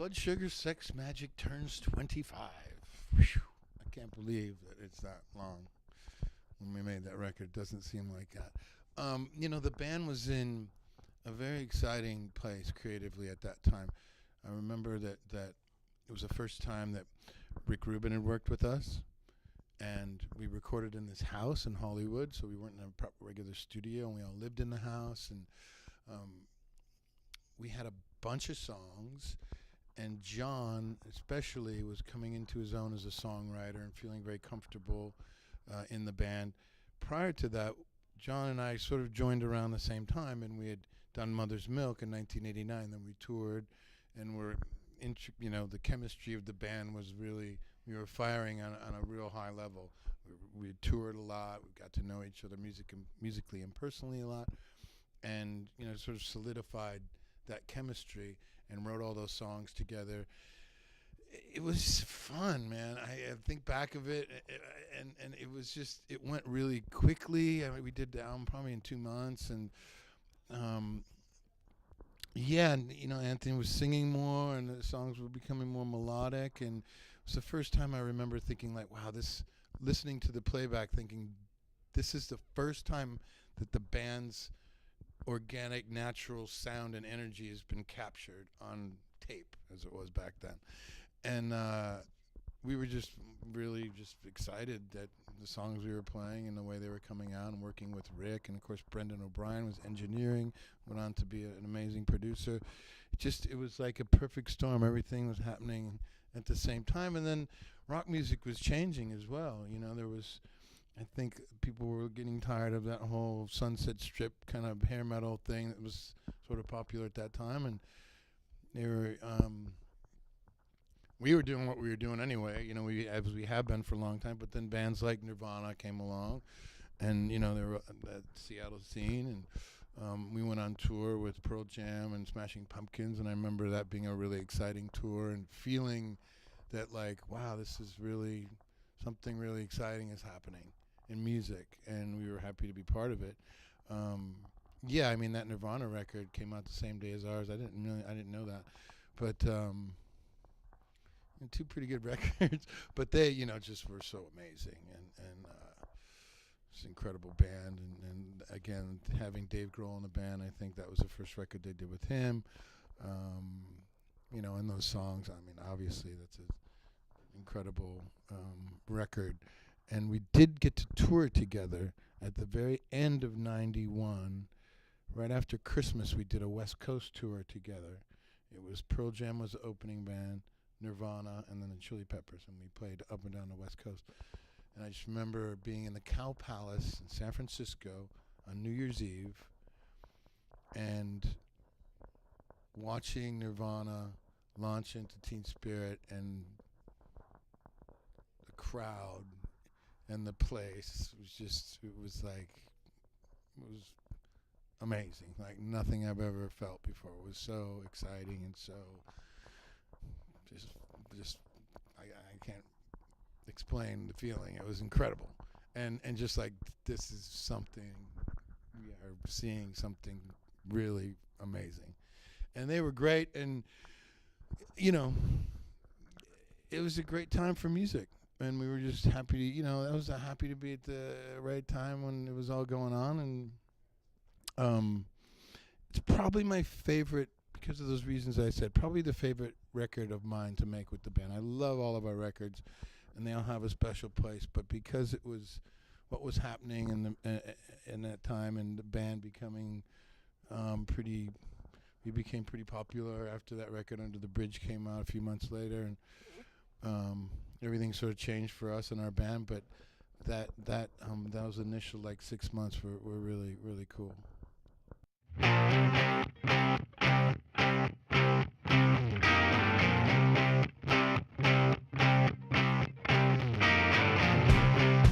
Blood Sugar Sex Magic turns 25. Whew. I can't believe that it's that long. When we made that record, it doesn't seem like that. The band was in a very exciting place creatively at that time. I remember that it was the first time that Rick Rubin had worked with us, and we recorded in this house in Hollywood, so we weren't in a proper regular studio, and we all lived in the house, and we had a bunch of songs, and John especially was coming into his own as a songwriter and feeling very comfortable in the band. Prior to that, John and I sort of joined around the same time, and we had done Mother's Milk in 1989. Then we toured, and the chemistry of the band was really, we were firing on a real high level. We toured a lot. We got to know each other musically and personally a lot, and sort of solidified that chemistry and wrote all those songs together. It was fun, man. I think back of it, and it was just, it went really quickly. I mean, we did the album probably in 2 months, and Anthony was singing more, and the songs were becoming more melodic, and it was the first time I remember thinking like, wow, listening to the playback, thinking this is the first time that the band's organic, natural sound and energy has been captured on tape, as it was back then. And we were just really just excited that the songs we were playing and the way they were coming out, and working with Rick, and of course Brendan O'Brien was engineering, went on to be an amazing producer. It was like a perfect storm. Everything was happening at the same time, and then rock music was changing as well. There was, I think people were getting tired of that whole Sunset Strip kind of hair metal thing that was sort of popular at that time, and they were we were doing what we were doing anyway, as we have been for a long time. But then bands like Nirvana came along, and they were at Seattle scene, and we went on tour with Pearl Jam and Smashing Pumpkins, and I remember that being a really exciting tour, and feeling that like, wow, this is really something really exciting is happening in music, and we were happy to be part of it. That Nirvana record came out the same day as ours. I didn't know that, but two pretty good records. But they, just were so amazing, and it's an incredible band. And again, having Dave Grohl in the band, I think that was the first record they did with him. And those songs, I mean, obviously that's an incredible record. And we did get to tour together at the very end of '91. Right after Christmas, we did a West Coast tour together. It was Pearl Jam was the opening band, Nirvana, and then the Chili Peppers, and we played up and down the West Coast. And I just remember being in the Cow Palace in San Francisco on New Year's Eve and watching Nirvana launch into Teen Spirit, and the crowd and the place it was amazing, like nothing I've ever felt before. It was so exciting, and so just I can't explain the feeling. It was incredible, and just like, this is something, we are seeing something really amazing. And they were great, and it was a great time for music, and we were just happy to, I was happy to be at the right time when it was all going on. And it's probably my favorite, because of those reasons I said, probably the favorite record of mine to make with the band. I love all of our records, and they all have a special place, but because it was what was happening in that time, and the band becoming we became pretty popular after that record, Under the Bridge, came out a few months later, and everything sort of changed for us and our band. But those initial like 6 months were really, really cool.